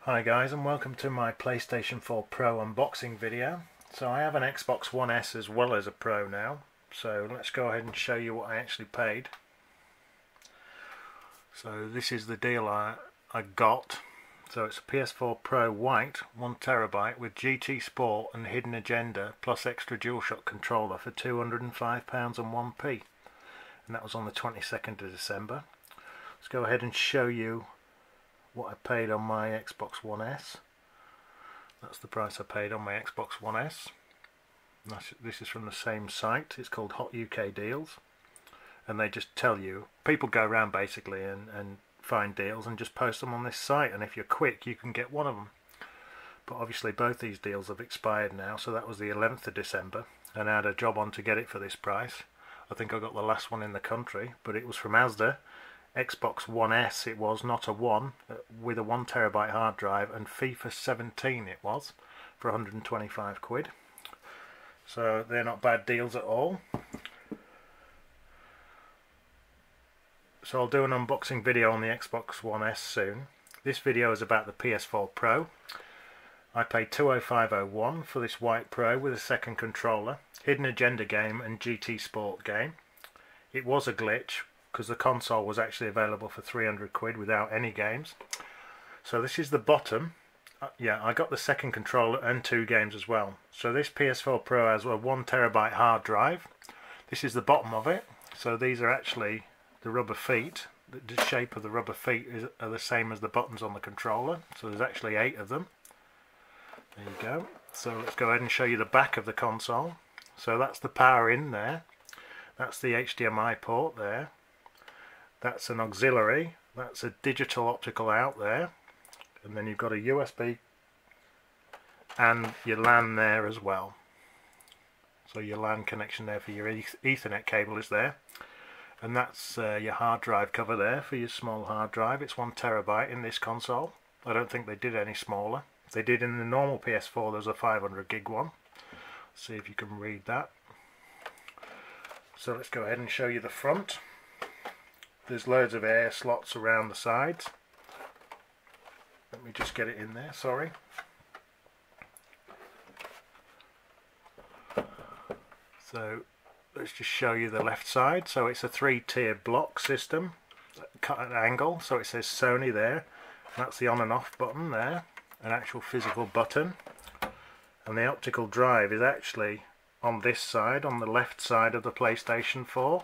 Hi guys, and welcome to my PlayStation 4 Pro unboxing video. So I have an Xbox One S as well as a Pro now, so let's go ahead and show you what I actually paid. So this is the deal I got. So it's a PS4 Pro White 1TB with GT Sport and Hidden Agenda plus extra DualShock controller for £205 and 1p, and that was on the 22nd of December. Let's go ahead and show you what I paid on my Xbox One S. That's the price I paid on my Xbox One S. This is from the same site. It's called Hot UK Deals, and they just tell you, people go around basically and find deals and just post them on this site, and if you're quick you can get one of them. But obviously both these deals have expired now, so that was the 11th of December, and I had a job on to get it for this price. I think I got the last one in the country, but it was from Asda. Xbox One S it was, not a 1, with a 1TB hard drive, and FIFA 17 it was, for 125 quid. So they're not bad deals at all. So I'll do an unboxing video on the Xbox One S soon. This video is about the PS4 Pro. I paid £205.01 for this White Pro with a second controller, Hidden Agenda game and GT Sport game. It was a glitch, because the console was actually available for 300 quid without any games. So this is the bottom. Yeah, I got the second controller and 2 games as well. So this PS4 Pro has a 1TB hard drive. This is the bottom of it. So these are actually the rubber feet. The shape of the rubber feet are the same as the buttons on the controller. So there's actually 8 of them. There you go. So let's go ahead and show you the back of the console. So that's the power in there. That's the HDMI port there. That's an auxiliary, that's a digital optical out there, and then you've got a USB and your LAN there as well. So your LAN connection there for your Ethernet cable is there, and that's your hard drive cover there for your small hard drive. It's 1TB in this console. I don't think they did any smaller. They did in the normal PS4. There's a 500 gig one. Let's see if you can read that. So let's go ahead and show you the front. There's loads of air slots around the sides. Let me just get it in there, sorry. So let's just show you the left side. So it's a 3-tier block system, cut at an angle. So it says Sony there. That's the on and off button there, an actual physical button. And the optical drive is actually on this side, on the left side of the PlayStation 4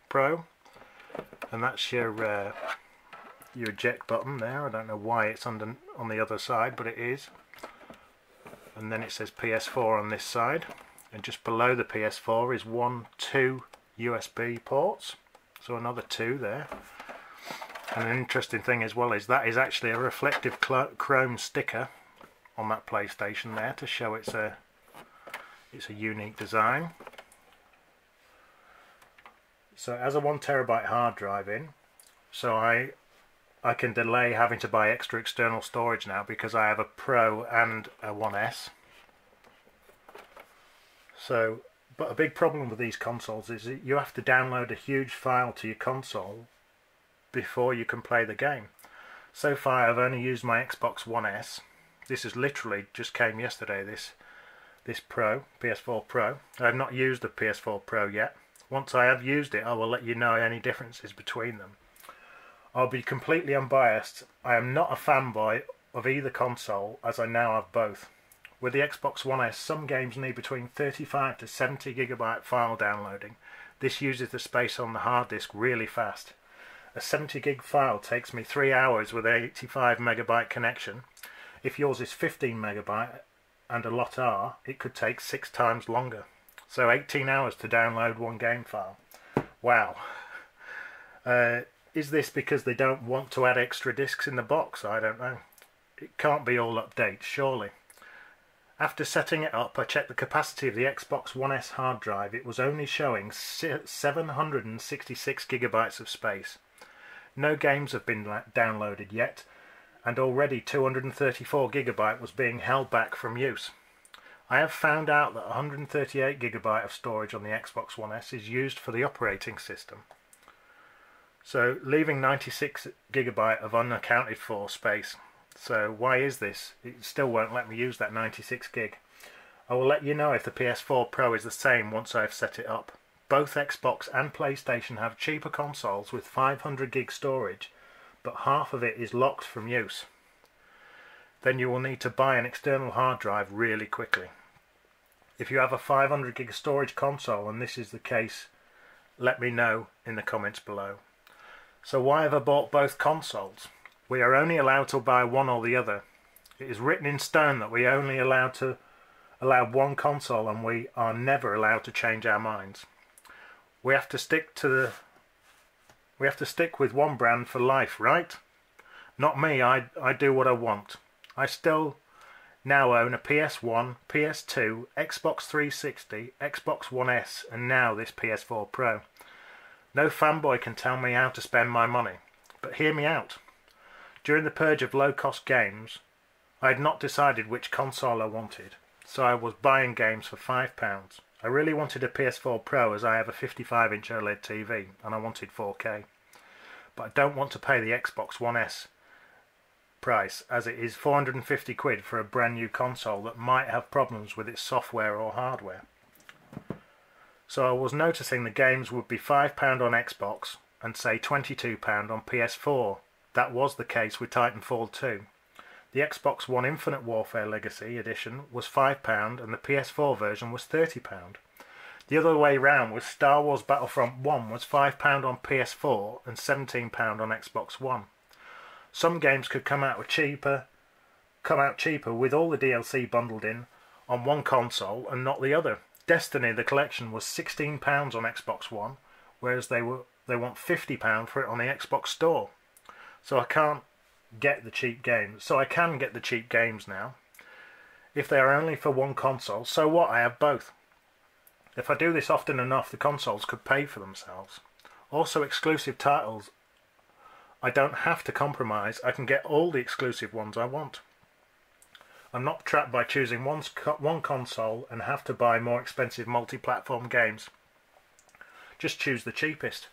Pro. And that's your eject button there. I don't know why it's on the other side, but it is. And then it says PS4 on this side, and just below the PS4 is 2 USB ports, so another 2 there. And an interesting thing as well is that is actually a reflective chrome sticker on that PlayStation there to show it's a unique design. So it has a 1TB hard drive in, so I can delay having to buy extra external storage now because I have a Pro and a 1S. So, but a big problem with these consoles is that you have to download a huge file to your console before you can play the game. So far I've only used my Xbox One S. This is literally just came yesterday, this Pro, PS4 Pro. I have not used the PS4 Pro yet. Once I have used it, I will let you know any differences between them. I'll be completely unbiased. I am not a fanboy of either console, as I now have both. With the Xbox One S, some games need between 35 to 70 GB file downloading. This uses the space on the hard disk really fast. A 70 gig file takes me 3 hours with an 85 MB connection. If yours is 15 MB and a lot are, it could take 6 times longer. So 18 hours to download one game file. Wow. Is this because they don't want to add extra discs in the box? I don't know. It can't be all updates, surely. After setting it up, I checked the capacity of the Xbox One S hard drive. It was only showing 766 GB of space. No games have been downloaded yet, and already 234 GB was being held back from use. I have found out that 138 GB of storage on the Xbox One S is used for the operating system. So leaving 96 GB of unaccounted for space. So why is this? It still won't let me use that 96 gig. I will let you know if the PS4 Pro is the same once I've set it up. Both Xbox and PlayStation have cheaper consoles with 500 gig storage, but half of it is locked from use. Then you will need to buy an external hard drive really quickly. If you have a 500 gig storage console and this is the case, let me know in the comments below. So why have I bought both consoles? We are only allowed to buy one or the other. It is written in stone that we only allow one console and we are never allowed to change our minds. We have to stick with one brand for life, right? Not me, I do what I want. I still now own a PS1, PS2, Xbox 360, Xbox One S and now this PS4 Pro. No fanboy can tell me how to spend my money, but hear me out. During the purge of low-cost games, I had not decided which console I wanted, so I was buying games for £5. I really wanted a PS4 Pro as I have a 55-inch OLED TV and I wanted 4K. But I don't want to pay the Xbox One S price as it is 450 quid for a brand new console that might have problems with its software or hardware. So I was noticing the games would be £5 on Xbox and say £22 on PS4. That was the case with Titanfall 2. The Xbox One Infinite Warfare Legacy Edition was £5 and the PS4 version was £30. The other way round was Star Wars Battlefront 1 was £5 on PS4 and £17 on Xbox One. Some games could come out cheaper with all the DLC bundled in on one console and not the other. Destiny the collection was £16 on Xbox One, whereas they want £50 for it on the Xbox Store. So I can't get the cheap games. So I can get the cheap games now. If they are only for one console, so what? I have both. If I do this often enough, the consoles could pay for themselves. Also exclusive titles, I don't have to compromise. I can get all the exclusive ones I want. I'm not trapped by choosing one console and have to buy more expensive multi-platform games. Just choose the cheapest.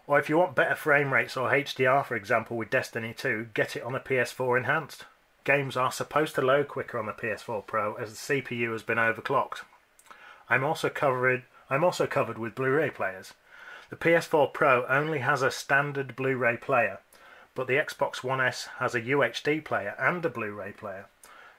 Or if you want better frame rates or HDR, for example, with Destiny 2, get it on a PS4 Enhanced. Games are supposed to load quicker on the PS4 Pro as the CPU has been overclocked. I'm also covered with Blu-ray players. The PS4 Pro only has a standard Blu-ray player, but the Xbox One S has a UHD player and a Blu-ray player.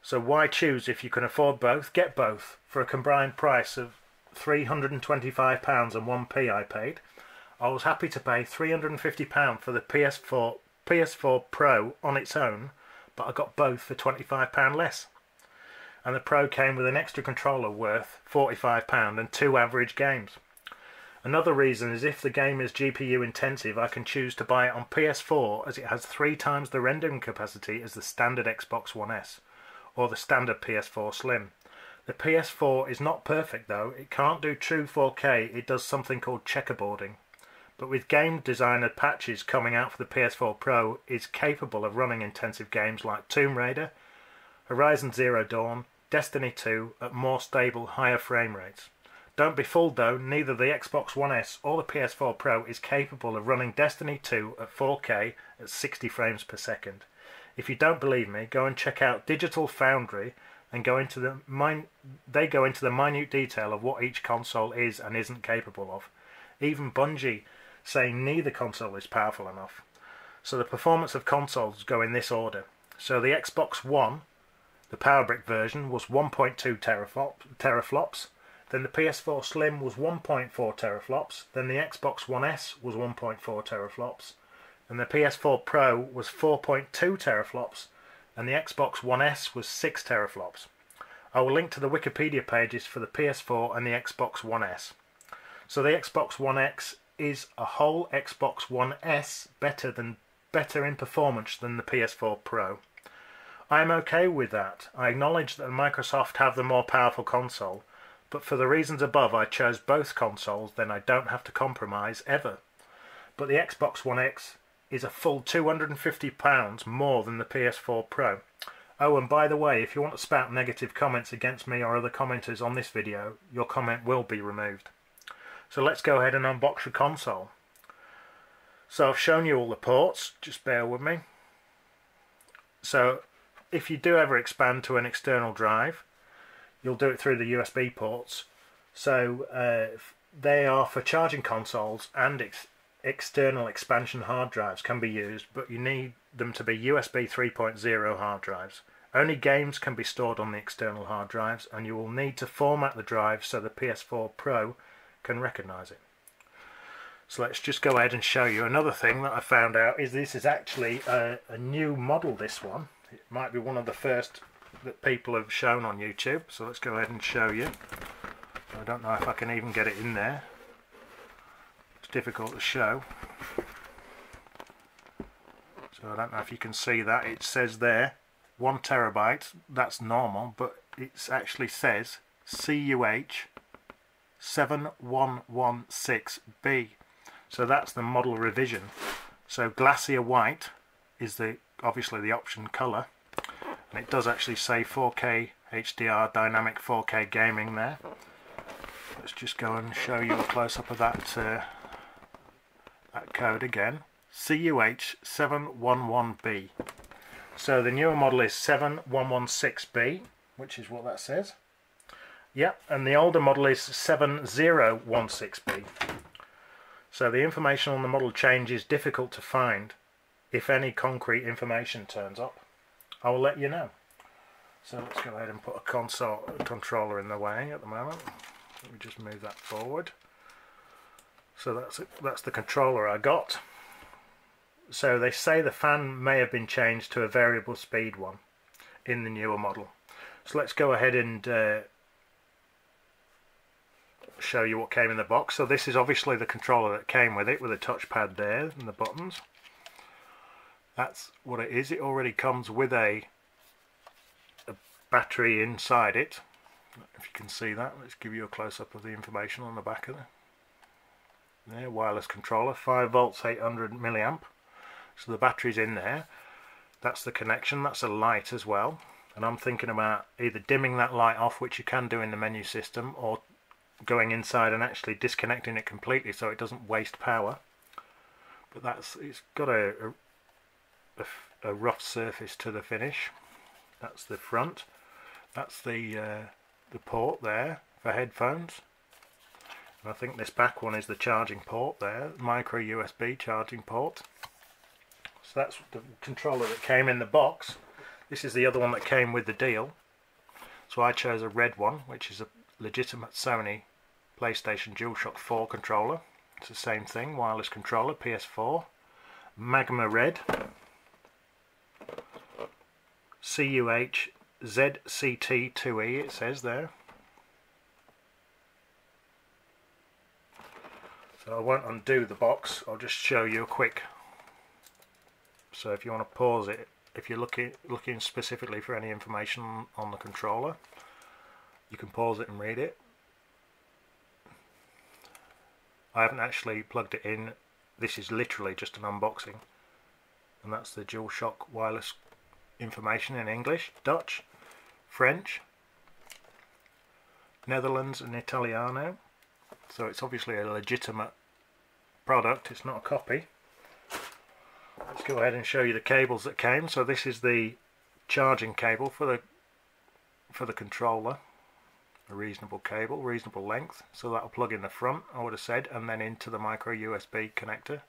So why choose if you can afford both? Get both for a combined price of £325 and 1p I paid. I was happy to pay £350 for the PS4 Pro on its own, but I got both for £25 less. And the Pro came with an extra controller worth £45 and 2 average games. Another reason is if the game is GPU intensive, I can choose to buy it on PS4 as it has 3 times the rendering capacity as the standard Xbox One S or the standard PS4 Slim. The PS4 is not perfect though. It can't do true 4K, it does something called checkerboarding. But with game designer patches coming out for the PS4 Pro, it's capable of running intensive games like Tomb Raider, Horizon Zero Dawn, Destiny 2 at more stable, higher frame rates. Don't be fooled though, neither the Xbox One S or the PS4 Pro is capable of running Destiny 2 at 4K at 60 frames per second. If you don't believe me, go and check out Digital Foundry and go into the minute detail of what each console is and isn't capable of. Even Bungie saying neither console is powerful enough. So the performance of consoles go in this order. So the Xbox One, the PowerBrick version, was 1.2 teraflops. Then the PS4 Slim was 1.4 teraflops. Then the Xbox One S was 1.4 teraflops. And the PS4 Pro was 4.2 teraflops. And the Xbox One S was 6 teraflops. I will link to the Wikipedia pages for the PS4 and the Xbox One S. So the Xbox One X is a whole Xbox One S better in performance than the PS4 Pro. I am okay with that. I acknowledge that Microsoft have the more powerful console, but for the reasons above I chose both consoles, then I don't have to compromise ever. But the Xbox One X is a full £250 more than the PS4 Pro. Oh, and by the way, if you want to spout negative comments against me or other commenters on this video, your comment will be removed. So let's go ahead and unbox the console. So I've shown you all the ports, just bear with me. So if you do ever expand to an external drive, you'll do it through the USB ports. So they are for charging consoles, and external expansion hard drives can be used, but you need them to be USB 3.0 hard drives. Only games can be stored on the external hard drives, and you will need to format the drive so the PS4 Pro can recognise it. So let's just go ahead and show you. Another thing that I found out is this is actually a new model, this one. It might be one of the first that people have shown on YouTube, so let's go ahead and show you. I don't know if I can even get it in there. It's difficult to show. So I don't know if you can see that. It says there 1 terabyte, that's normal, but it actually says CUH 7116B. So that's the model revision. So Glacier White is obviously the option colour, and it does actually say 4K HDR dynamic 4K gaming there. Let's just go and show you a close-up of that code again. CUH 711B. So the newer model is 7116B, which is what that says. Yep, and the older model is 7016B. So the information on the model change is difficult to find. If any concrete information turns up, I will let you know. So let's go ahead and put a controller in the way at the moment. Let me just move that forward. So that's the controller I got. So they say the fan may have been changed to a variable speed one in the newer model. So let's go ahead and show you what came in the box. So this is obviously the controller that came with it, with a touchpad there and the buttons. That's what it is. It already comes with a battery inside it. If you can see that, let's give you a close-up of the information on the back of it. There, wireless controller, 5 volts, 800 milliamp. So the battery's in there. That's the connection. That's a light as well. And I'm thinking about either dimming that light off, which you can do in the menu system, or going inside and actually disconnecting it completely so it doesn't waste power. But it's got a rough surface to the finish. That's the front. That's the port there for headphones. And I think this back one is the charging port there, micro USB charging port. So that's the controller that came in the box. This is the other one that came with the deal. So I chose a red one, which is a legitimate Sony PlayStation DualShock 4 controller. It's the same thing, wireless controller, PS4. Magma Red. CUH ZCT2E it says there. So I won't undo the box, I'll just show you a quick. So if you want to pause it, if you're looking specifically for any information on the controller, you can pause it and read it. I haven't actually plugged it in. This is literally just an unboxing. And that's the DualShock wireless information in English, Dutch, French, Netherlands and Italiano. So it's obviously a legitimate product, it's not a copy. Let's go ahead and show you the cables that came. So this is the charging cable for the controller. A reasonable cable, reasonable length. So that'll plug in the front, I would have said, and then into the micro USB connector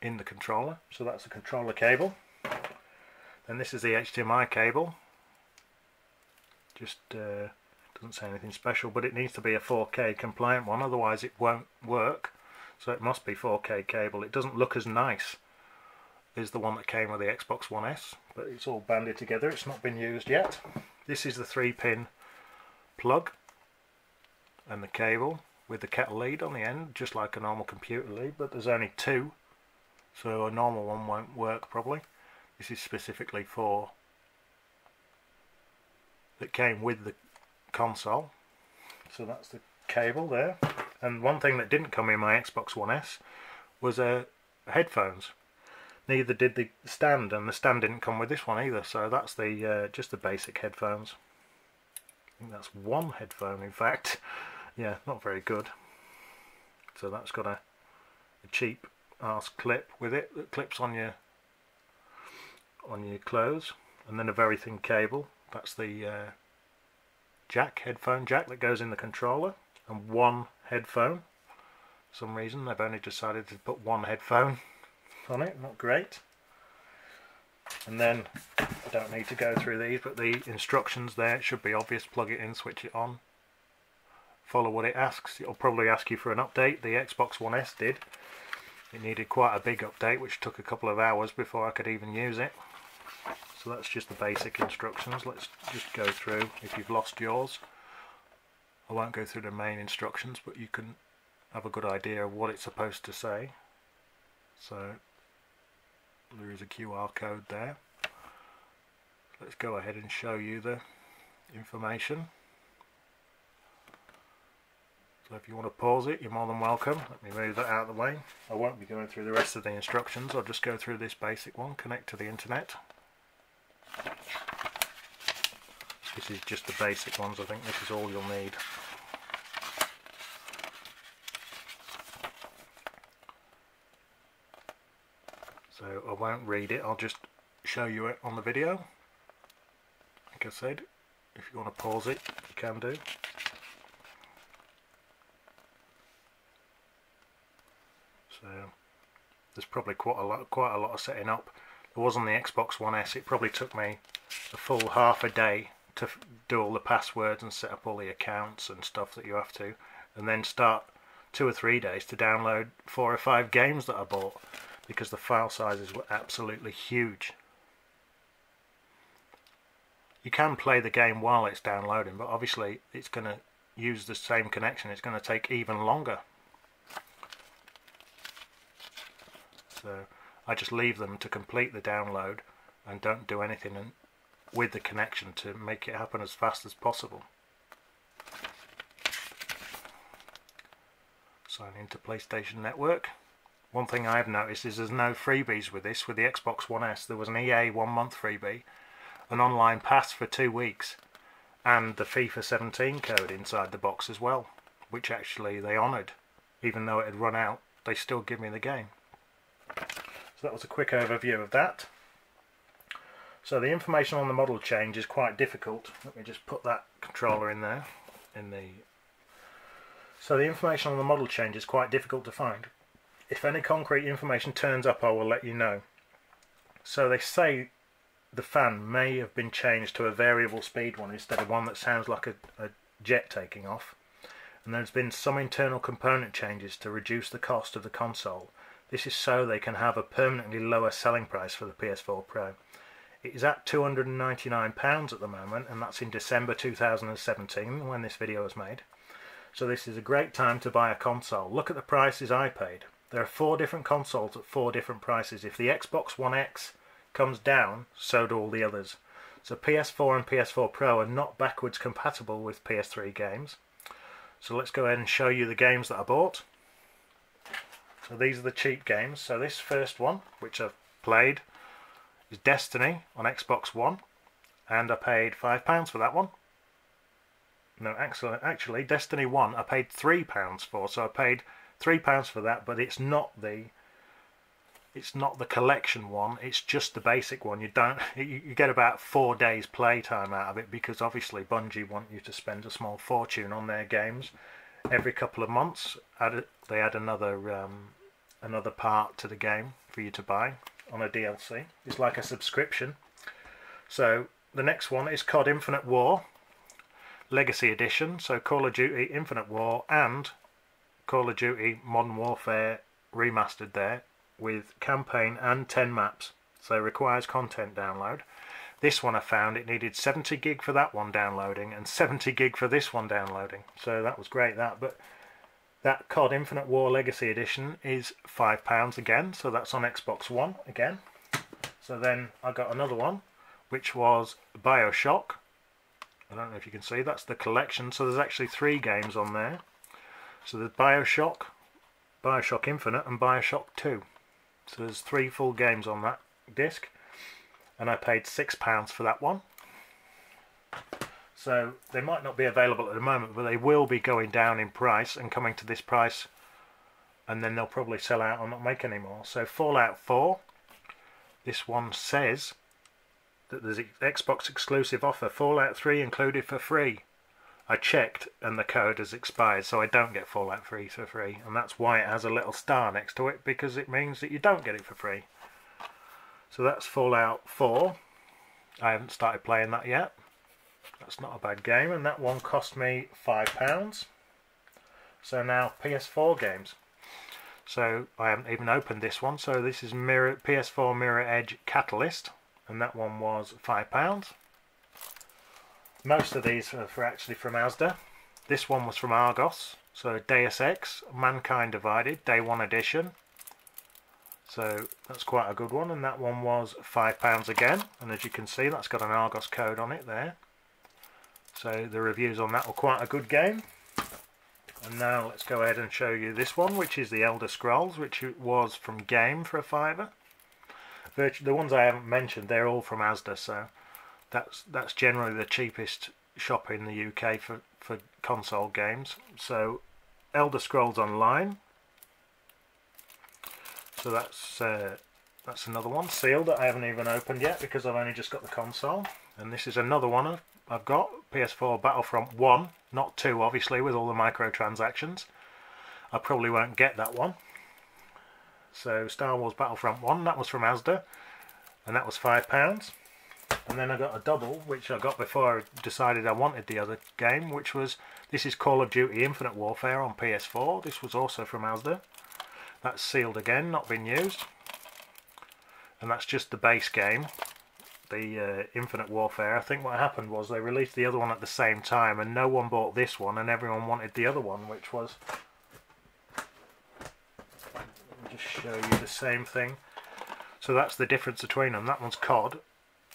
in the controller. So that's the controller cable. Then this is the HDMI cable. Just doesn't say anything special, but it needs to be a 4K compliant one, otherwise it won't work. So it must be 4K cable. It doesn't look as nice as the one that came with the Xbox One S, but it's all banded together. It's not been used yet. This is the 3-pin plug and the cable with the kettle lead on the end, just like a normal computer lead, but there's only 2, so a normal one won't work probably. This is specifically for that came with the console. So that's the cable there. And one thing that didn't come in my Xbox One S was headphones. Neither did the stand, and the stand didn't come with this one either. So that's the just the basic headphones. I think that's one headphone, in fact. Yeah, not very good. So that's got a cheap arse clip with it that clips on your clothes, and then a very thin cable. That's the headphone jack that goes in the controller, and one headphone. For some reason they've only decided to put one headphone on it, not great. And then, I don't need to go through these, but the instructions there, it should be obvious. Plug it in, switch it on, follow what it asks. It'll probably ask you for an update. The Xbox One S did. It needed quite a big update, which took a couple of hours before I could even use it. So that's just the basic instructions. Let's just go through. If you've lost yours, I won't go through the main instructions, but you can have a good idea of what it's supposed to say. So there is a QR code there. Let's go ahead and show you the information. So if you want to pause it, you're more than welcome. Let me move that out of the way. I won't be going through the rest of the instructions. I'll just go through this basic one. Connect to the internet. This is just the basic ones. I think this is all you'll need. So I won't read it, I'll just show you it on the video. Like I said, if you want to pause it, you can do. So there's probably quite a lot of setting up. There was on the Xbox One S. It probably took me a full half a day to do all the passwords and set up all the accounts and stuff that you have to, and then start 2 or 3 days to download 4 or 5 games that I bought, because the file sizes were absolutely huge. You can play the game while it's downloading, but obviously it's going to use the same connection. It's going to take even longer. So I just leave them to complete the download and don't do anything with the connection to make it happen as fast as possible. Sign into PlayStation Network. One thing I've noticed is there's no freebies with this. With the Xbox One S, there was an EA 1-month freebie, an online pass for 2 weeks, and the FIFA 17 code inside the box as well, which actually they honoured. Even though it had run out, they still give me the game. So that was a quick overview of that. So the information on the model change is quite difficult. Let me just put that controller in there. So the information on the model change is quite difficult to find. If any concrete information turns up, I will let you know. So they say the fan may have been changed to a variable speed one instead of one that sounds like a jet taking off. And there's been some internal component changes to reduce the cost of the console. This is so they can have a permanently lower selling price for the PS4 Pro. It is at £299 at the moment, and that's in December 2017 when this video was made. So this is a great time to buy a console. Look at the prices I paid. There are 4 different consoles at 4 different prices. If the Xbox One X comes down, so do all the others. So PS4 and PS4 Pro are not backwards compatible with PS3 games. So let's go ahead and show you the games that I bought. So these are the cheap games. So this first one, which I've played, is Destiny on Xbox One, and I paid £5 for that one. No, actually Destiny 1 I paid £3 for, so I paid £3 for that, but it's not the collection one, it's just the basic one. You get about 4 days playtime out of it, because obviously Bungie want you to spend a small fortune on their games. Every couple of months they add another part to the game for you to buy on a DLC. It's like a subscription. So the next one is COD Infinite War Legacy Edition. So Call of Duty Infinite War and Call of Duty Modern Warfare remastered there, with campaign and 10 maps. So it requires content download. This one I found it needed 70 gig for that one downloading and 70 gig for this one downloading. So that was great, that. But that COD Infinite War Legacy Edition is £5 again, so that's on Xbox One again. So then I got another one, which was DualShock. I don't know if you can see, that's the collection. So there's actually 3 games on there. So there's DualShock, DualShock Infinite and DualShock 2. So there's 3 full games on that disc, and I paid £6 for that one. So they might not be available at the moment, but they will be going down in price and coming to this price and then they'll probably sell out or not make any more. So Fallout 4, this one says that there's an Xbox exclusive offer, Fallout 3 included for free. I checked and the code has expired, so I don't get Fallout 3 for free, and that's why it has a little star next to it, because it means that you don't get it for free. So that's Fallout 4. I haven't started playing that yet. That's not a bad game, and that one cost me £5. So now PS4 games. So I haven't even opened this one. So this is PS4 Mirror Edge Catalyst, and that one was £5. Most of these are actually from Asda. This one was from Argos. So Deus Ex, Mankind Divided, Day 1 edition. So that's quite a good one, and that one was £5 again. And as you can see, that's got an Argos code on it there. So the reviews on that were quite a good game. And now let's go ahead and show you this one, which is the Elder Scrolls, which was from Game for a £5. The ones I haven't mentioned, they're all from Asda, so that's generally the cheapest shop in the UK for console games. So Elder Scrolls Online. So that's another one sealed that I haven't even opened yet because I've only just got the console. And this is another one I've got, PS4 Battlefront 1, not 2 obviously with all the microtransactions. I probably won't get that one. So Star Wars Battlefront 1, that was from Asda, and that was £5. And then I got a double, which I got before I decided I wanted the other game, which was, this is Call of Duty Infinite Warfare on PS4. This was also from Asda. That's sealed again, not been used. And that's just the base game, the Infinite Warfare. I think what happened was they released the other one at the same time and no one bought this one and everyone wanted the other one, which was, let me just show you the same thing. So that's the difference between them. That one's COD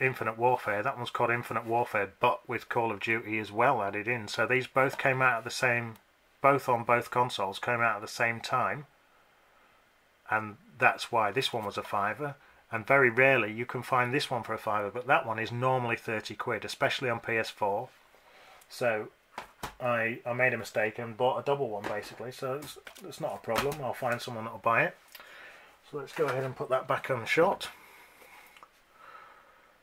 Infinite Warfare, that one's COD Infinite Warfare, but with Call of Duty as well added in. So these both came out at the same, both on both consoles came out at the same time, and that's why this one was a £5. And very rarely you can find this one for a £5, but that one is normally 30 quid, especially on PS4. So I made a mistake and bought a double one basically, so it's not a problem. I'll find someone that'll buy it. So let's go ahead and put that back on shot.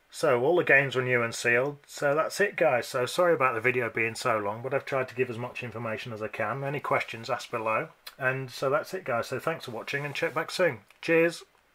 So all the games were new and sealed, so that's it guys. So sorry about the video being so long, but I've tried to give as much information as I can. Any questions, ask below. And so that's it guys, so thanks for watching and check back soon. Cheers!